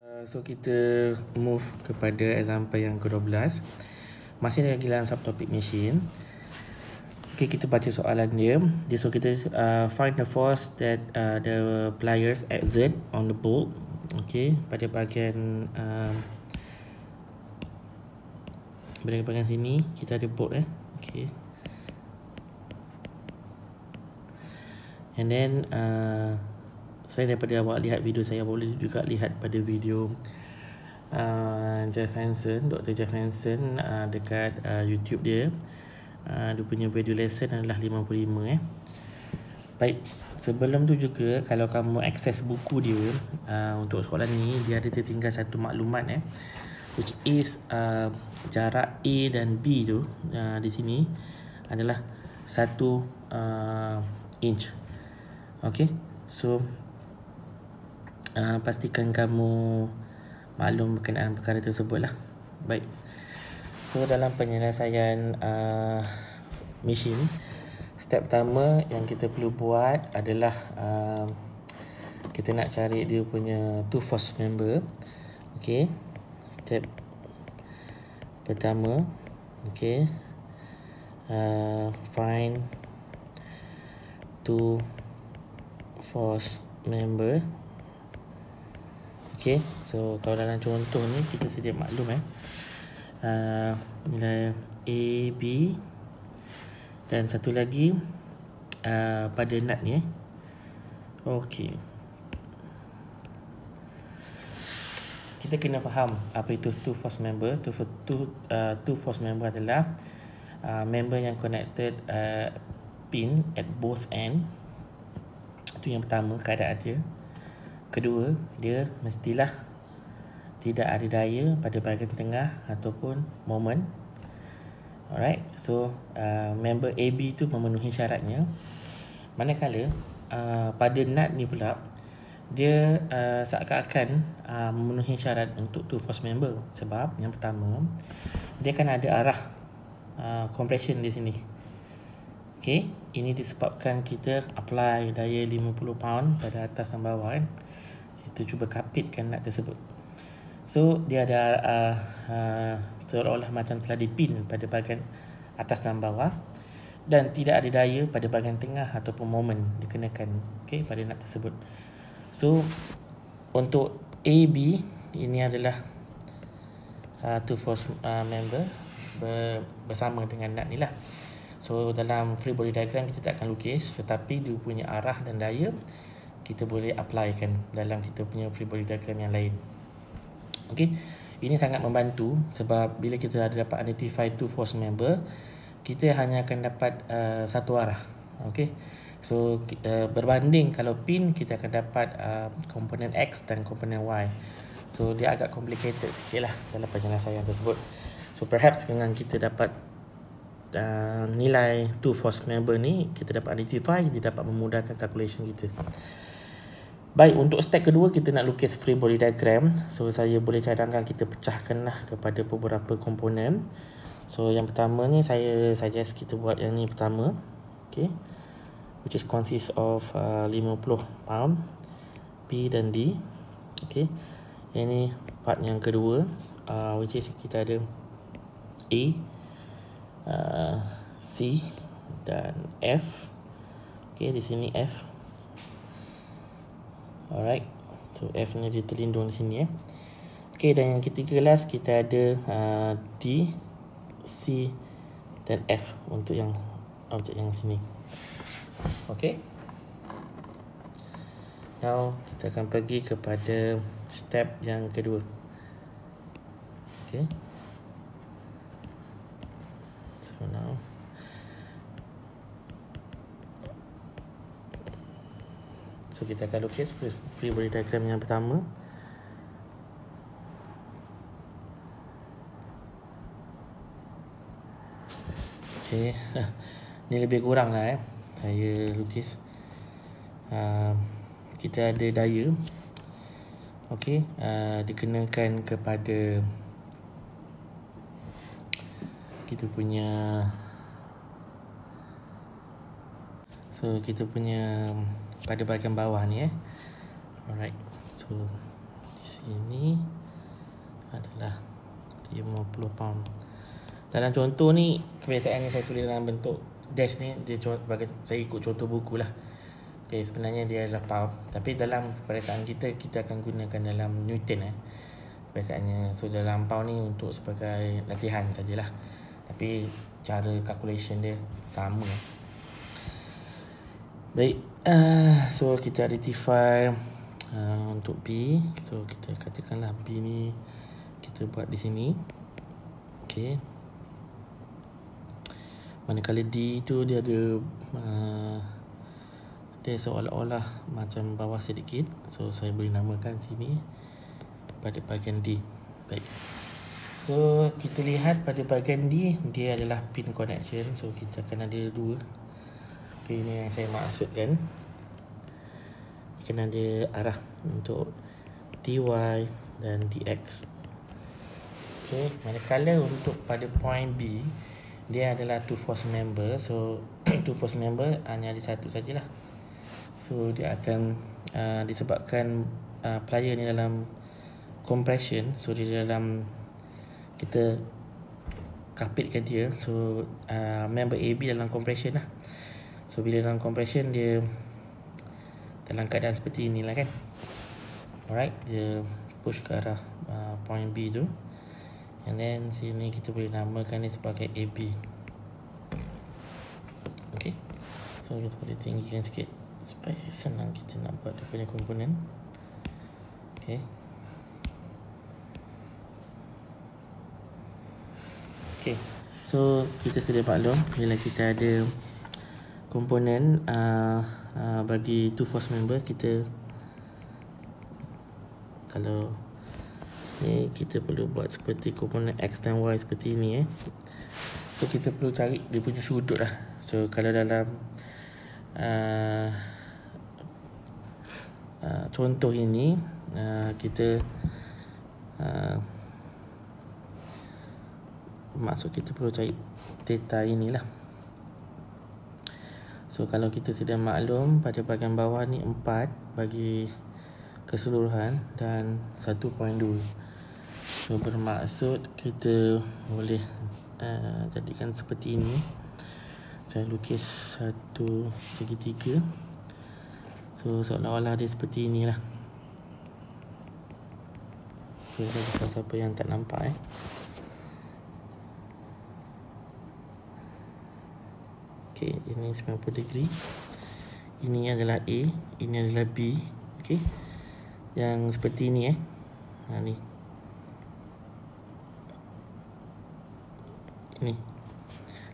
So kita move kepada example yang ke-12. Masih lagi dalam subtopic machine. Okay, kita baca soalan dia. So kita find the force that the pliers exert on the bolt. Okay, pada bahagian bahagian sini kita ada bolt Okay. And then selain daripada awak lihat video saya, boleh juga lihat pada video Jeff Hansen, Dr. Jeff Hansen dekat YouTube dia. Dia punya video lesson adalah 55 Baik, sebelum tu juga kalau kamu akses buku dia untuk soalan ni, dia ada tertinggal satu maklumat which is jarak A dan B tu di sini adalah 1 inch. Okay, so pastikan kamu maklum berkenaan perkara tersebut lah. Baik, so dalam penyelesaian mesin, step pertama yang kita perlu buat adalah kita nak cari dia punya two force member. Okay, step pertama, okay, find two force member. Okay, so kalau dalam contoh ni kita sedia maklum nilai A, B dan satu lagi pada nut ni Okay, kita kena faham apa itu two force member. Two force member adalah member yang connected pin at both end. Itu yang pertama, keadaan dia. Kedua, dia mestilah tidak ada daya pada bahagian tengah ataupun moment. Alright, so member AB tu memenuhi syaratnya. Manakala pada nut ni pula, dia seakan-akan memenuhi syarat untuk two force member. Sebab yang pertama, dia akan ada arah compression di sini. Okay, ini disebabkan kita apply daya 50 pound pada atas dan bawah Kita cuba kapitkan nut tersebut. So dia ada seolah-olah macam telah dipin pada bahagian atas dan bawah, dan tidak ada daya pada bahagian tengah ataupun moment dikenakan pada nut tersebut. So untuk AB ini adalah two force member bersama dengan nut ni lah. So dalam free body diagram kita tak akan lukis, tetapi dia punya arah dan daya kita boleh apply kan dalam kita punya free body diagram yang lain. Okay, ini sangat membantu sebab bila kita ada dapat identify two force member, kita hanya akan dapat satu arah. Okay, so berbanding kalau pin, kita akan dapat komponen X dan komponen Y. So dia agak complicated sikit lah dalam penyelesaian tersebut. So perhaps dengan kita dapat nilai two force member ni, kita dapat identify, kita dapat memudahkan calculation kita. Baik, untuk step kedua kita nak lukis free body diagram. So saya boleh cadangkan kita pecahkanlah kepada beberapa komponen. So yang pertama ni saya suggest kita buat yang ni pertama. Okay, which is consist of 50 pound P dan D. Okay, yang ni part yang kedua, which is kita ada A, C dan F. Okay, di sini F. Alright, so F ni dia terlindung di sini Okay, dan yang ketiga last kita ada D, C dan F untuk yang objek yang sini. Okay, now kita akan pergi kepada step yang kedua. Okay, so now so kita akan lukis free body diagram yang pertama. Okay, ni lebih kurang lah saya lukis. Kita ada daya okay, dikenakan kepada kita punya pada bahagian bawah ni Alright, so di sini adalah 50 pound. Dalam contoh ni, kebiasaannya saya tulis dalam bentuk dash ni, dia bagi saya ikut contoh buku lah. Okay, sebenarnya dia adalah pound, tapi dalam perasaan kita akan gunakan dalam Newton biasanya. So dalam pound ni untuk sebagai latihan sajalah, tapi cara calculation dia sama. Baik, so kita identify untuk B. So kita katakanlah B ni kita buat di sini. Okay, manakala D tu dia ada dia seolah-olah macam bawah sedikit, so saya boleh namakan sini pada bahagian D. Baik, so kita lihat pada bahagian D, dia adalah pin connection. So kita akan ada dua. Okay, ini yang saya maksudkan, kena ada arah untuk DY dan DX. Okay, manakala untuk pada point B, dia adalah two force member. So two force member hanya ada satu sajalah. So dia akan disebabkan plier ni dalam compression. So dia dalam, kita kapitkan dia. So member AB dalam compression lah. So bila dalam compression, dia dalam keadaan seperti inilah kan. Alright, dia push ke arah point B tu. And then sini kita boleh namakan dia sebagai AB. Okay, so kita boleh tinggikan sikit supaya senang kita nak buat dia punya komponen. Okay, okay, so kita sedia maklum bila kita ada komponen bagi two force member, kita kalau ni kita perlu buat seperti komponen X dan Y seperti ini So kita perlu cari dia punya sudut lah. So kalau dalam contoh ini kita maksud kita perlu cari theta inilah. So kalau kita sudah maklum pada bahagian bawah ni 4 bagi keseluruhan dan 1.2. So bermaksud kita boleh jadikan seperti ini. Saya lukis satu segitiga. So seolah-olah dia seperti inilah. So siapa yang tak nampak Okay, ini 90 degree. Ini adalah A, ini adalah B. Okay, yang seperti ini ni. Ini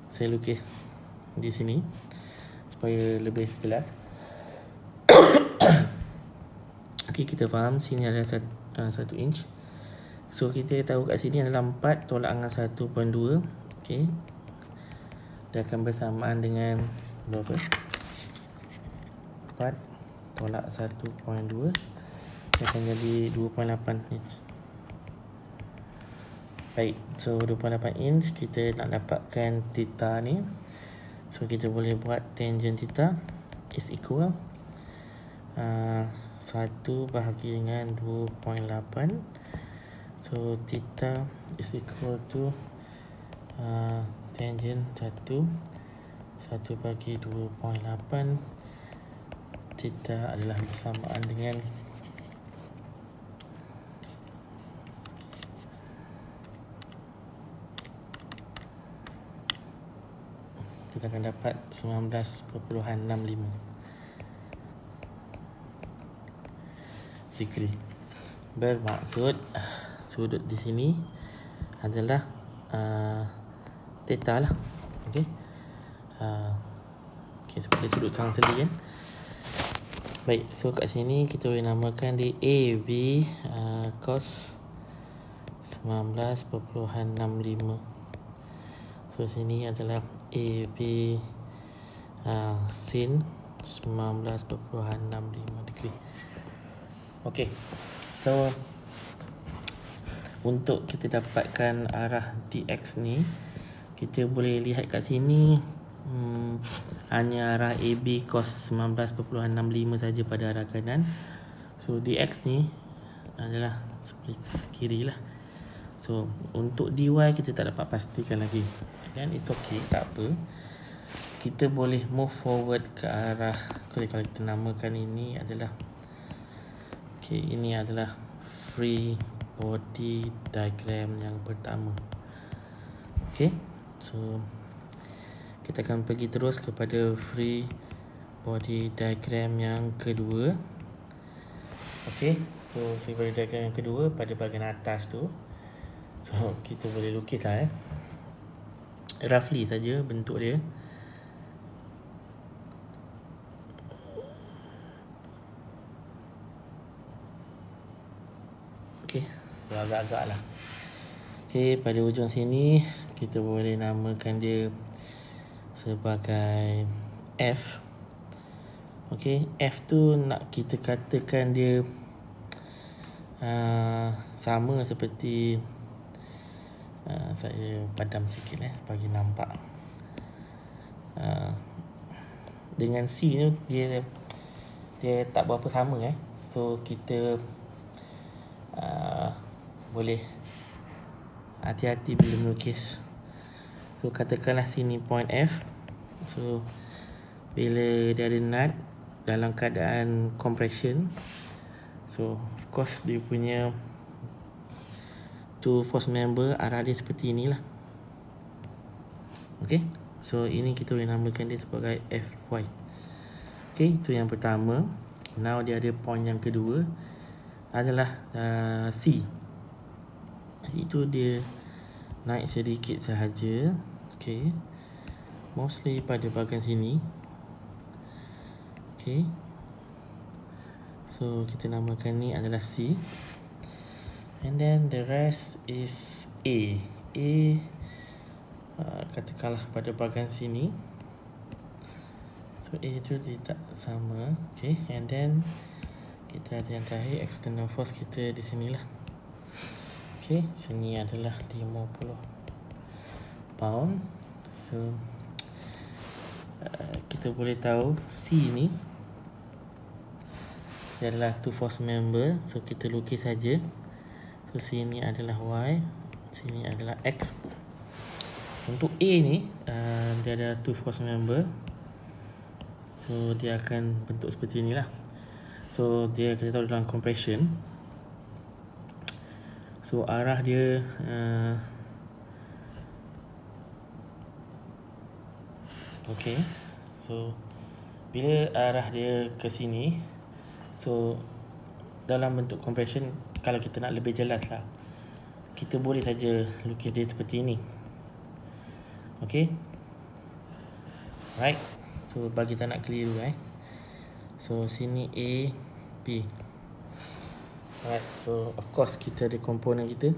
saya lukis di sini supaya lebih jelas. Okay, kita faham sini ada 1 inch. So kita tahu kat sini adalah 4 tolak dengan 1.2. Okay, dia akan bersamaan dengan berapa? 4 tolak 1.2, dia akan jadi 2.8 inch. Baik, so 2.8 inch kita nak dapatkan theta ni. So kita boleh buat tangent theta is equal 1 bahagi dengan 2.8. So theta is equal to tangent 1 bagi 2.8. Theta adalah bersamaan dengan kita akan dapat 19.65 degree. Bermaksud sudut di sini adalah theta lah. Okay, seperti sudut sang seli kan. Baik, so kat sini kita boleh namakan dia AB cos 19.65. So sini adalah AB sin 19.65 degree. Okay, so untuk kita dapatkan arah DX ni, kita boleh lihat kat sini hanya arah AB cos 19.65 saja pada arah kanan. So DX ni adalah sebelah kiri lah. So untuk dy kita tak dapat pastikan lagi, dan it's okay, tak apa. Kita boleh move forward ke arah, kalau kita namakan ini adalah, okay, ini adalah free body diagram yang pertama. Okay, so kita akan pergi terus kepada free body diagram yang kedua. Okay, so free body diagram yang kedua pada bahagian atas tu, so kita boleh lukis lah roughly saja bentuk dia. Okay, so agak-agak lah. Okay, pada ujung sini kita boleh namakan dia sebagai F. Okay, F tu nak kita katakan dia sama seperti saya padam sikit bagi nampak. Dengan C tu dia tak berapa sama so kita boleh hati-hati bila melukis. So katakanlah sini point F. So bila dia ada nut dalam keadaan compression, so of course dia punya two force member arah dia seperti inilah. Okay, so ini kita boleh namakan dia sebagai FY. Okay, itu yang pertama. Now dia ada point yang kedua adalah C. Itu dia naik sedikit sahaja. Okay, mostly pada bahagian sini. Okay, so kita namakan ni adalah C, and then the rest is A. Katakanlah pada bahagian sini, so A tu dia tak sama. Okay, and then kita ada yang terakhir external force kita di sinilah. Okay, sini adalah 50 pound. So kita boleh tahu C ni dia adalah two force member. So kita lukis saja. So sini adalah Y, sini adalah X. Untuk A ni dia ada two force member. So dia akan bentuk seperti inilah. So dia kita tahu dalam compression, so arah dia okay, so bila arah dia ke sini, so dalam bentuk compression, kalau kita nak lebih jelas lah, kita boleh saja lukis dia seperti ini. Okay, right. So bagi tak nak keliru so sini A, B. Alright, so of course kita ada komponen kita.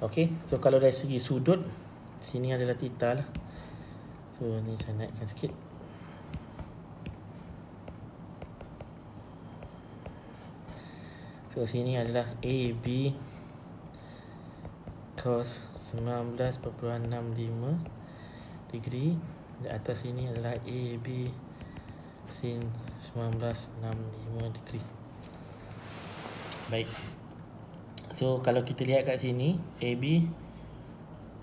Okay, so kalau dari segi sudut, sini adalah theta lah. So ni saya naikkan sikit. So sini adalah AB cos 19.65 degree. Di atas sini adalah AB sin 19.65 degree. Baik. So kalau kita lihat kat sini, AB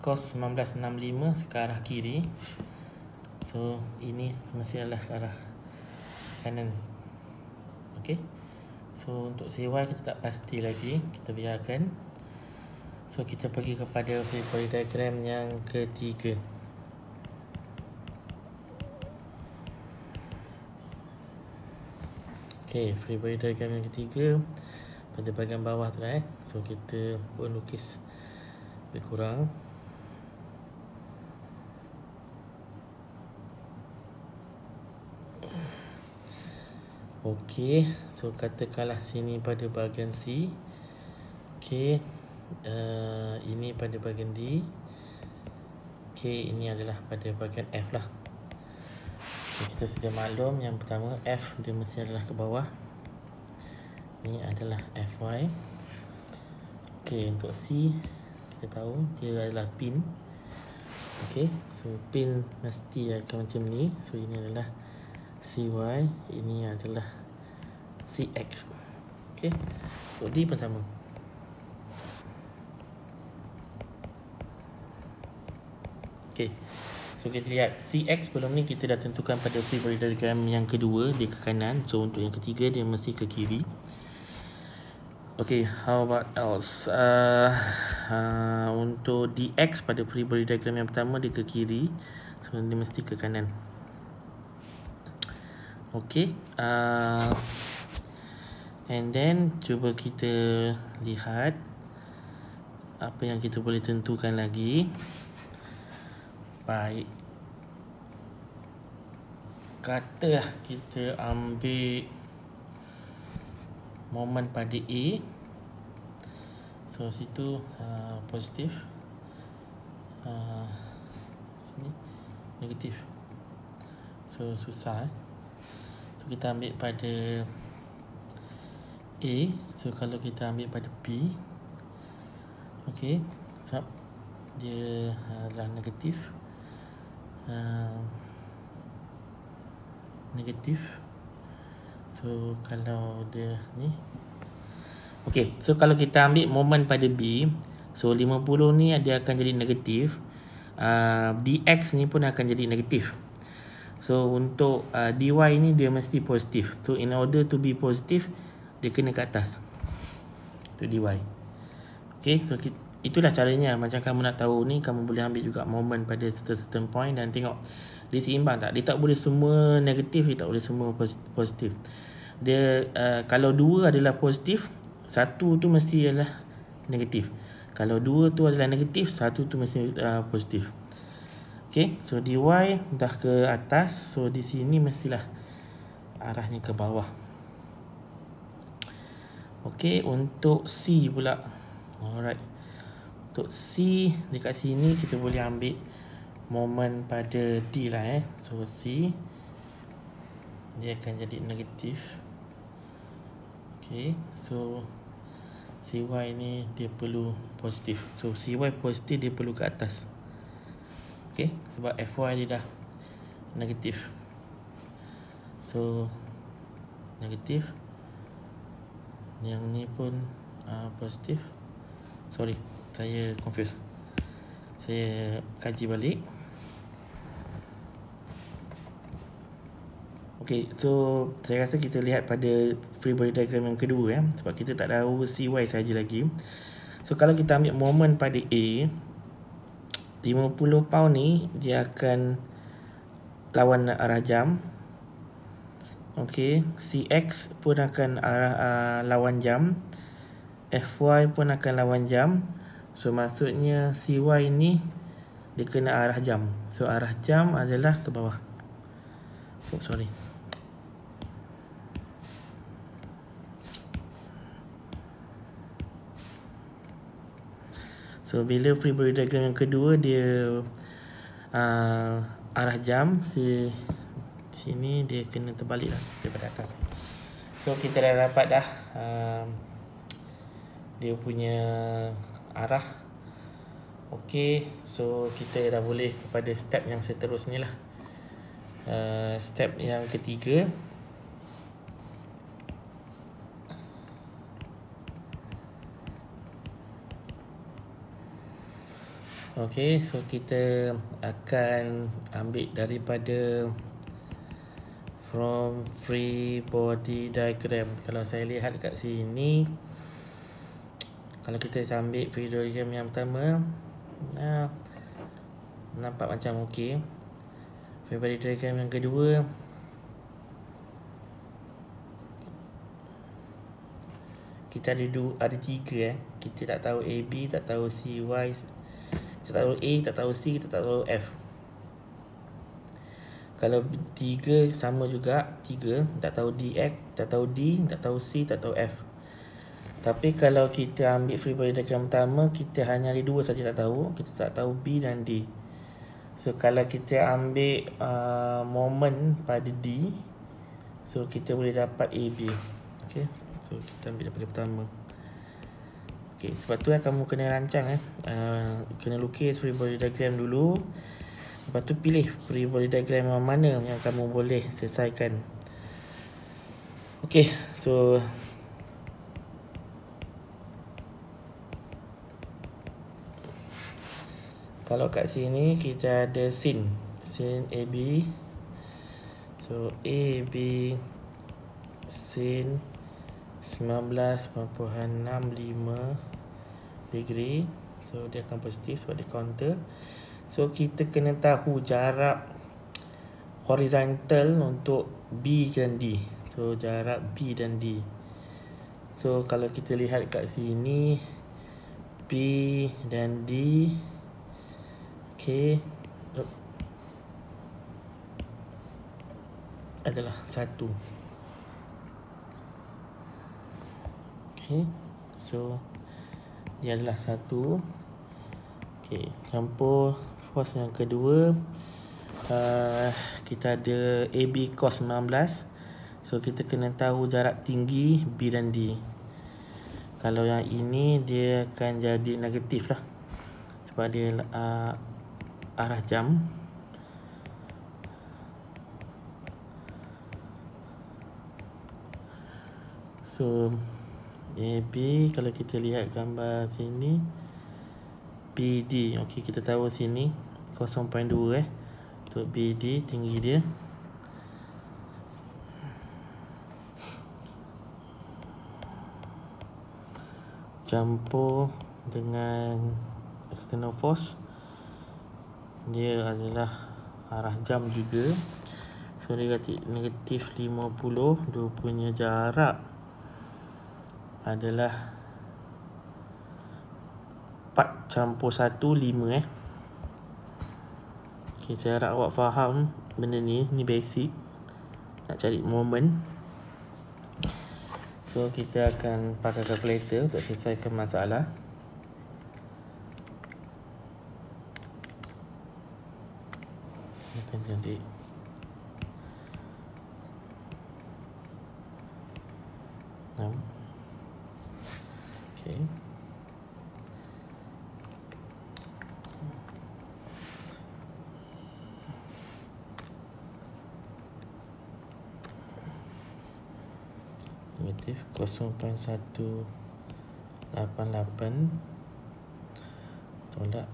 cos 19.65 ke arah kiri. So ini mesti adalah ke arah kanan. Okay, so untuk CY kita tak pasti lagi, kita biarkan. So kita pergi kepada free body diagram yang ketiga. Okay, free body diagram yang ketiga pada bahagian bawah tu lah So kita pun lukis lebih kurang. Okay, so katakanlah sini pada bahagian C. Okay, ini pada bahagian D. Okay, ini adalah pada bahagian F lah. So, kita sudah maklum yang pertama F dia mesti adalah ke bawah. Ini adalah FY. Okay, untuk C kita tahu dia adalah pin. Okay, so pin mesti akan macam ni. So ini adalah CY, ini adalah CX. Okay, so D pun sama. Okay, so kita lihat CX sebelum ni kita dah tentukan pada free body diagram yang kedua, dia ke kanan. So untuk yang ketiga dia mesti ke kiri. Okay, how about else? Untuk DX pada free body diagram yang pertama dia ke kiri, so dia mesti ke kanan. Okay, and then cuba kita lihat apa yang kita boleh tentukan lagi. Baik, katalah kita ambil momen pada A. So situ positif, sini negatif. So susah. So kita ambil pada A. So kalau kita ambil pada B, okay, sebab dia adalah negatif. Negatif. So kalau dia ni, okay, so kalau kita ambil momen pada B, so 50 ni dia akan jadi negatif. DX ni pun akan jadi negatif. So untuk DY ni dia mesti positif. So in order to be positif, dia kena ke atas. Itu DY. Okay, so itulah caranya. Macam kamu nak tahu ni, kamu boleh ambil juga momen pada certain point dan tengok dia seimbang tak. Dia tak boleh semua negatif, dia tak boleh semua positif. Dia kalau dua adalah positif, satu tu mesti adalah negatif. Kalau dua tu adalah negatif, satu tu mesti positif. Okay, so DY dah ke atas, so di sini mestilah arahnya ke bawah. Okay, untuk C pula. Alright, untuk C dekat sini kita boleh ambil momen pada D lah So C dia akan jadi negatif. Okay, so CY ni dia perlu positif. So CY positif, dia perlu ke atas. Okay, sebab FY dia dah negatif. So negatif. Yang ni pun positif. Sorry, saya confused. Saya kaji balik. Okay, so saya rasa kita lihat pada free body diagram yang kedua sebab kita tak tahu CY saja lagi. So kalau kita ambil momen pada A, 50 pound ni dia akan lawan arah jam. Okay, CX pun akan lawan jam. FY pun akan lawan jam. So maksudnya CY ni dia kena arah jam. So arah jam adalah ke bawah. Oh, sorry. So bila free body diagram yang kedua dia arah jam, sini dia kena terbalik lah daripada atas. So kita dah dapat dah dia punya arah. Okay, so kita dah boleh kepada step yang seterusnya lah. Step yang ketiga. Okay, so kita akan ambil daripada from free body diagram. Kalau saya lihat kat sini, kalau kita ambil free body diagram yang pertama, nampak macam okey. Free body diagram yang kedua, kita ada tiga kita tak tahu AB, tak tahu CY, tak tahu A, tak tahu C, tak tahu F. Kalau tiga sama juga, tiga tak tahu DX, tak tahu D, tak tahu C, tak tahu F. Tapi kalau kita ambil free body diagram pertama, kita hanya ada dua saja tak tahu. Kita tak tahu B dan D. So kalau kita ambil moment pada D, so kita boleh dapat AB. Okay, so kita ambil daripada pertama. Okay, sebab tu kamu kena rancang kena lukis free body diagram dulu. Lepas tu pilih free body diagram yang mana yang kamu boleh selesaikan. Okay, so kalau kat sini kita ada scene AB. So AB scene 19.65 degree. So dia akan positif sebab dia counter. So kita kena tahu jarak horizontal untuk B dan D. So jarak B dan D. So kalau kita lihat kat sini B dan D, okay, adalah 1. Okay, so dia adalah 1. Okay, campur force yang kedua. Kita ada AB cos 19. So kita kena tahu jarak tinggi B dan D. Kalau yang ini dia akan jadi negatif lah, sebab dia arah jam. So AB, kalau kita lihat gambar sini BD, okey, kita tahu sini 0.2 untuk BD, tinggi dia. Campur dengan external force, dia adalah arah jam juga. So negatif 50. Dia punya jarak adalah 4 campur 1, 5 Okay, saya harap awak faham benda ni basic. Nak cari moment. So kita akan pakai calculator untuk selesaikan masalah. Akan jadi okay. Negatif 0.188 tolak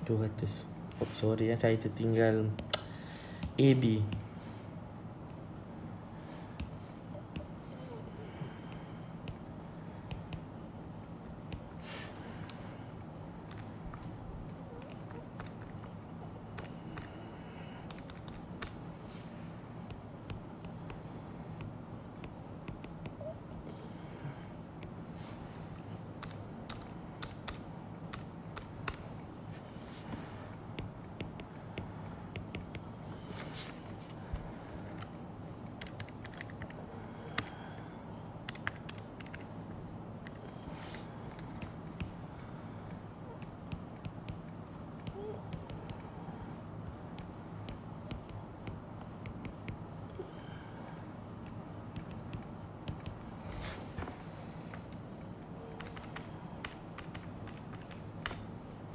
200. Oh, sorry saya tertinggal AB.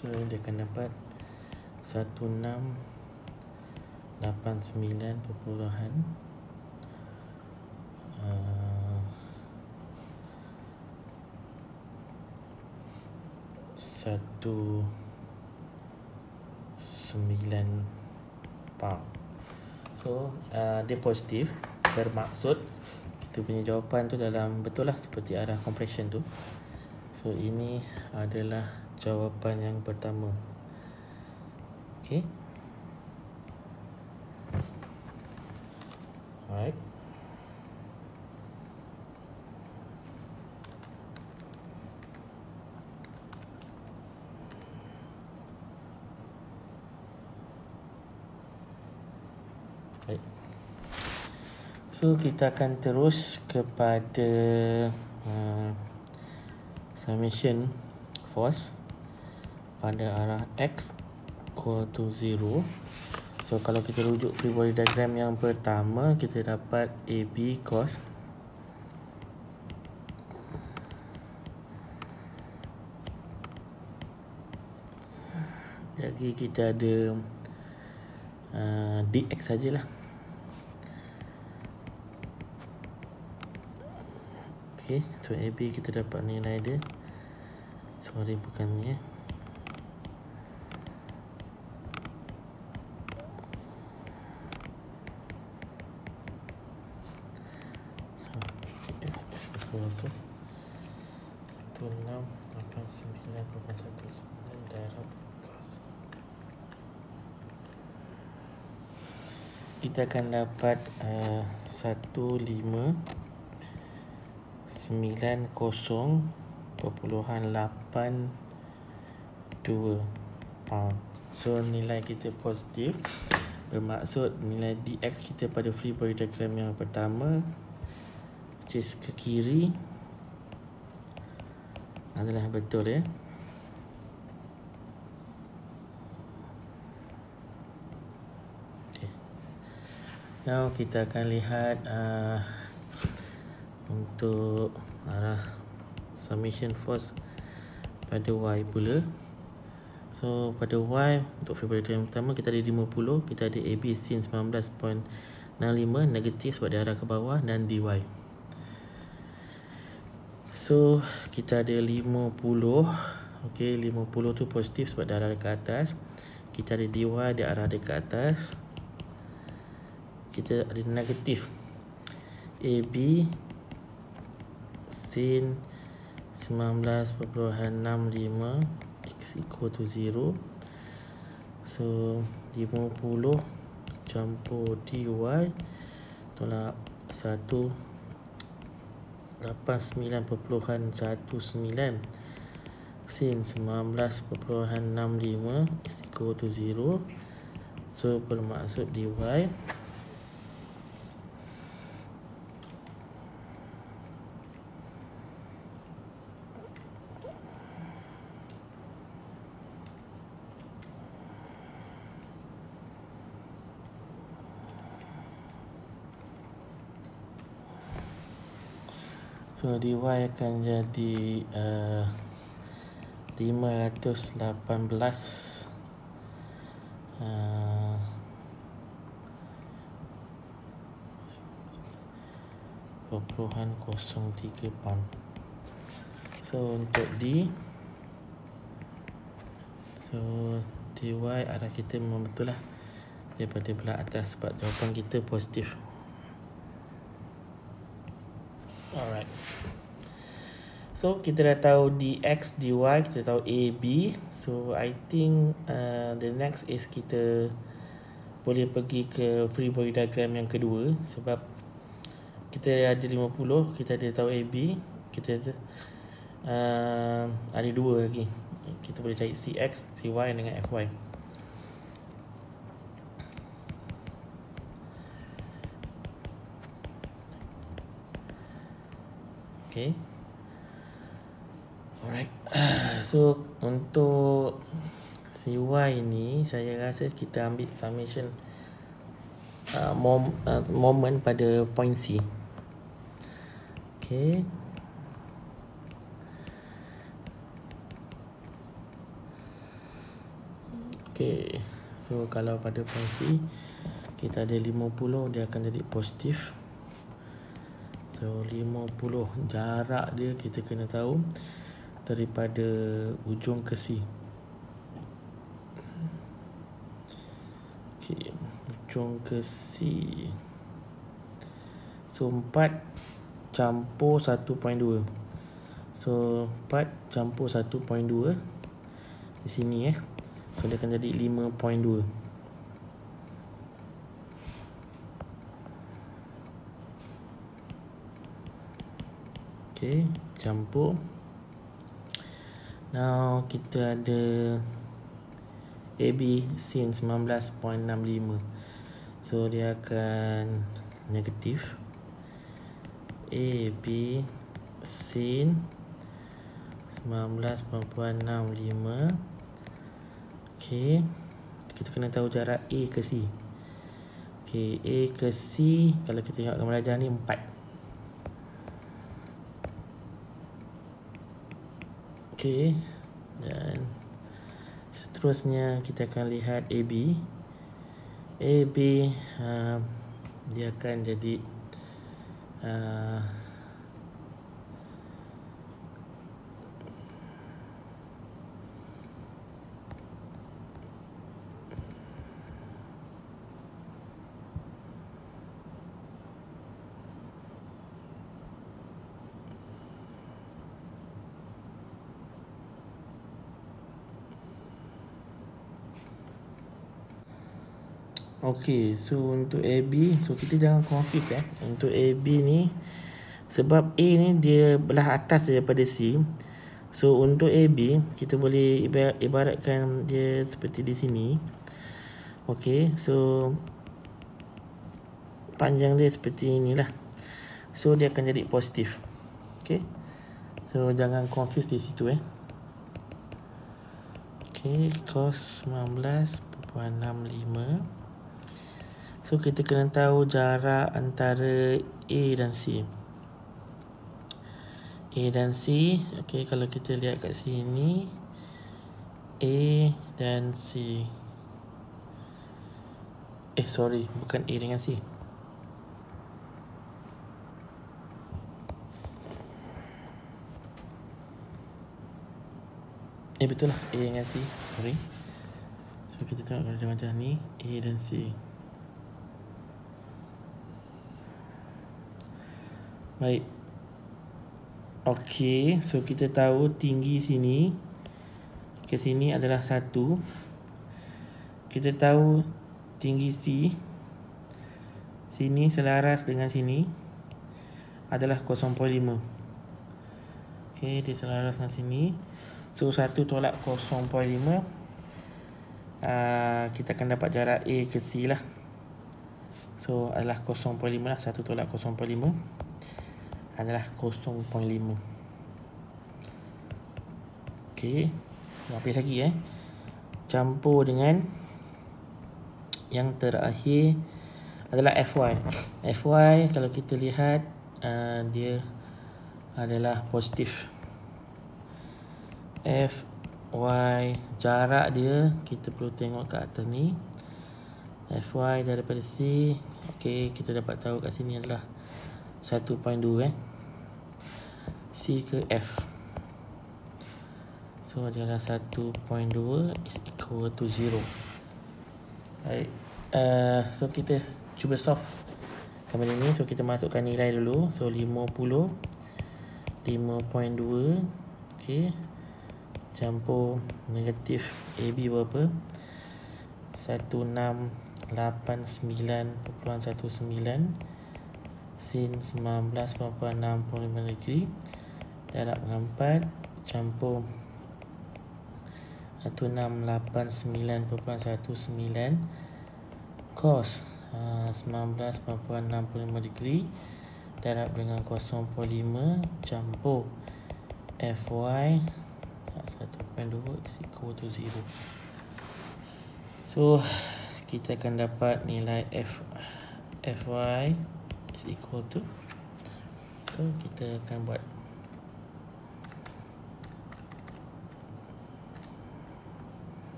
So dia akan dapat 1689 perpuluhan 19 pound. So dia positif, bermaksud kita punya jawapan tu dalam betul lah seperti arah compression tu. So ini adalah jawapan yang pertama. Okay, alright. Baik. So kita akan terus kepada summation force pada arah X equal to 0. So kalau kita rujuk free body diagram yang pertama, kita dapat AB cos Lagi kita ada DX sajalah. Okay, so AB kita dapat nilai dia. Sorry, bukan ni. So X is equal to 1689.19 darab cos. Kita akan dapat 1590.82 pound. So nilai kita positif, bermaksud nilai DX kita pada free body diagram yang pertama, which is ke kiri, adalah betul ya. Okay. Now kita akan lihat untuk arah summation force pada Y pula. So pada Y untuk free body diagram pertama kita ada 50, kita ada AB sin 19.65 negatif sebab dia arah ke bawah, dan DY. So kita ada 50. Okey, 50 tu positif sebab dia arah ke atas. Kita ada DY, dia arah dia ke atas. Kita ada negatif AB sin 19.65 x equal to 0. So 50 campur DY tolak 189.19 sin 19.65 is equal to 0. So bermaksud DY akan jadi 518 0.03 pound. So untuk D, so DY arah kita memang betul lah daripada belah atas sebab jawapan kita positif. Alright. So kita dah tahu DX, DY, kita tahu AB. So I think the next is kita boleh pergi ke free body diagram yang kedua, sebab kita ada 50, kita ada tahu AB, kita ada dua lagi. Kita boleh cari CX, CY dengan FY. Okay. Alright. So untuk CY ni saya rasa kita ambil summation moment pada point C. Okay. Okay. So kalau pada point C kita ada 50, dia akan jadi positif. So 50 jarak dia kita kena tahu daripada ujung ke C. Okay, ujung ke C. So 4 campur 1.2. So 4 campur 1.2 di sini So dia akan jadi 5.2. Okay, campur. Now kita ada AB sin 19.65. So dia akan negatif. AB sin 19.65. Okay, kita kena tahu jarak A ke C. Okay, A ke C, kalau kita tengok gambar rajah ni 4. Okay, dan Seterusnya kita akan lihat AB. AB dia akan jadi okey, so untuk AB, so kita jangan confuse untuk AB ni, sebab A ni dia belah atas daripada C. So untuk AB kita boleh ibaratkan dia seperti di sini. Okey, so panjang dia seperti inilah. So dia akan jadi positif. Okey. So jangan confuse di situ Okey, cos 19.65. So kita kena tahu jarak antara A dan C. A dan C, okey, kalau kita lihat kat sini, A dan C. Sorry, bukan A dengan C. Betul lah, A dengan C. Sorry. So kita tengok kalau macam ni, A dan C. Baik. Okey, so kita tahu tinggi sini ke sini adalah 1. Kita tahu tinggi C sini selaras dengan sini adalah 0.5. Okey, dia selaras dengan sini. So 1 tolak 0.5, kita akan dapat jarak A ke C lah. So adalah 0.5 lah. 1 tolak 0.5 adalah 0.5. Okey, habis lagi campur dengan yang terakhir adalah FY. FY kalau kita lihat dia adalah positif. FY jarak dia kita perlu tengok kat atas ni. FY daripada C, okey, kita dapat tahu kat sini adalah 1.2 C ke F. So adalah 1.2 is equal to 0. Baik. So kita cuba solve benda ni. So kita masukkan nilai dulu. So 50, 5.2. Okey. Campur negatif AB berapa? 1689.19 sin 19.65 degree darab dengan 4 campur 1689.19 cos 19.65 degree darab dengan 0.5 campur FY 1.2 is equal to 0. So kita akan dapat nilai FY is equal to, so kita akan buat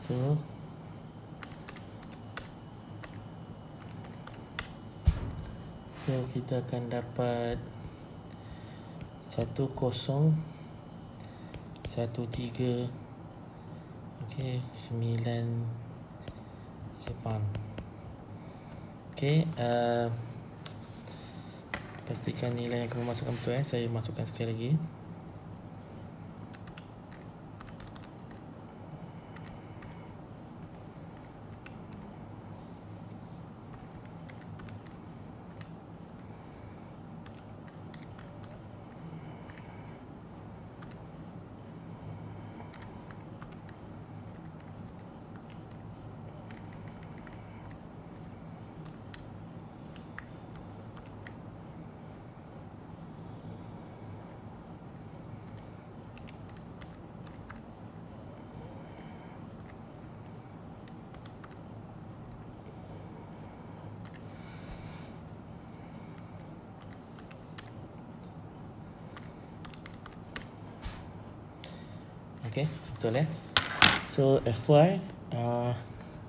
so kita akan dapat 1013 okey 9 Jepang. Okey, pastikan nilai yang kamu masukkan betul saya masukkan sekali lagi. Okay, betul So FY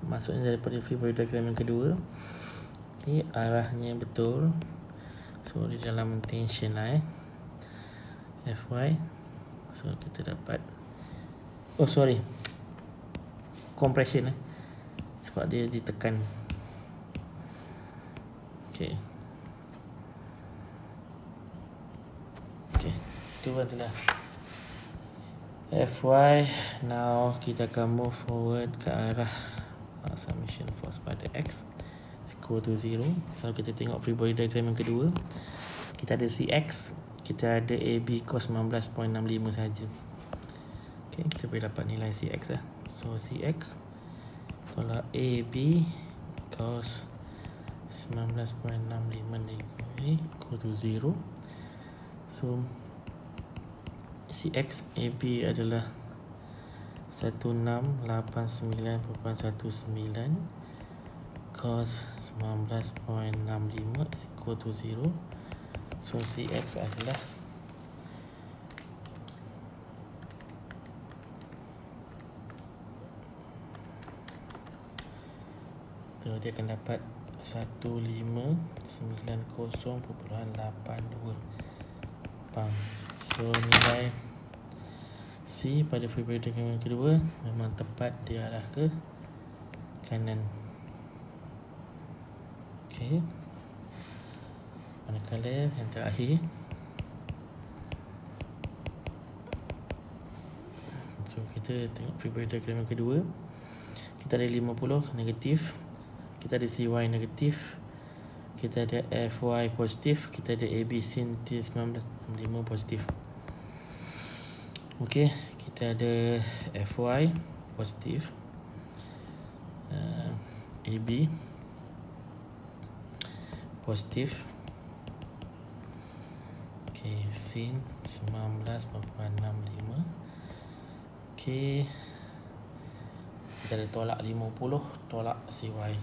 maksudnya daripada free body diagram yang kedua. Okay, arahnya betul. So di dalam tension lah FY. So kita dapat compression sebab dia ditekan. Okay, itu adalah FY. Now kita akan move forward ke arah summation force pada X is equal to 0. Kalau kita tengok free body diagram yang kedua, kita ada CX, kita ada AB cos 19.65 saja. Okay, kita boleh dapat nilai CX So CX tolak AB cos 19.65 equal to 0. So CX AB adalah 1689.19 cos 19.65 is equal to 0. So CX adalah dia akan dapat 1590.82 pound. So nilai C pada free body diagram yang kedua memang tepat diarah ke kanan. Okay, manakala yang terakhir, so kita tengok free body diagram yang kedua, kita ada 50 negatif, kita ada CY negatif, kita ada FY positif, kita ada AB sin T19.5 positif. Okey, kita ada FY positif, AB positif, okey, sin 19.65. Okey, kita ada tolak 50, tolak CY.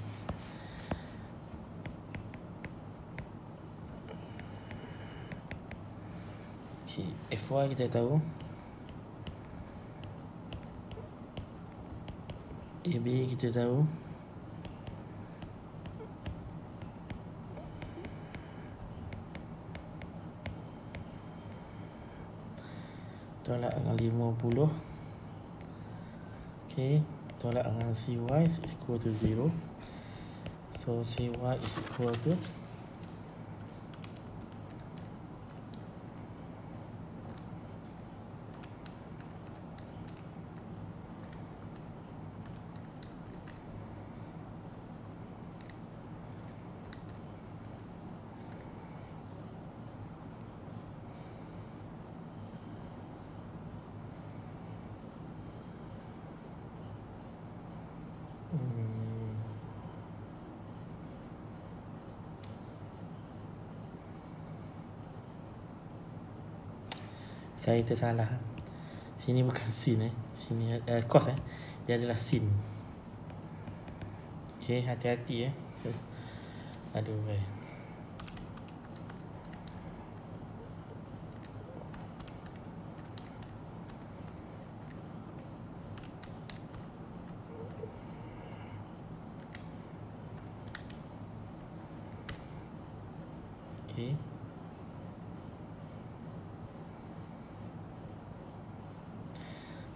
Okey, FY kita tahu, AB kita tahu, tolak dengan 50. Okey, tolak dengan CY is equal to 0. So CY is equal to saya tersalah. Sini bukan sin sini cos dia adalah sin. Okey, hati-hati aduh okey.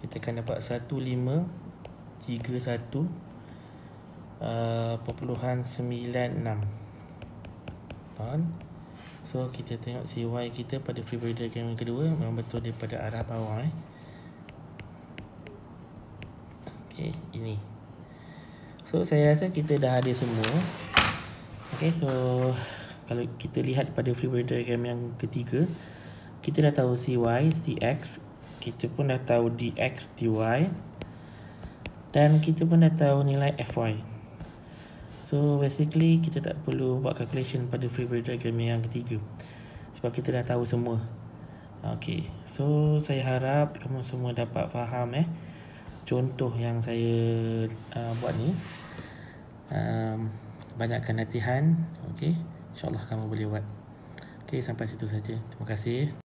Kita akan dapat 1531.96 pound. So kita tengok CY kita pada free body diagram yang kedua memang betul daripada arah bawah Okey, ini. So saya rasa kita dah ada semua. Okey, so kalau kita lihat pada free body diagram yang ketiga, kita dah tahu CY, CX, kita pun dah tahu DX, DY, dan kita pun dah tahu nilai FY. So basically kita tak perlu buat calculation pada free body diagram yang ketiga sebab kita dah tahu semua. Okay, so saya harap kamu semua dapat faham contoh yang saya buat ni. Banyakkan latihan. Okay, InsyaAllah kamu boleh buat. Okay, sampai situ saja. Terima kasih.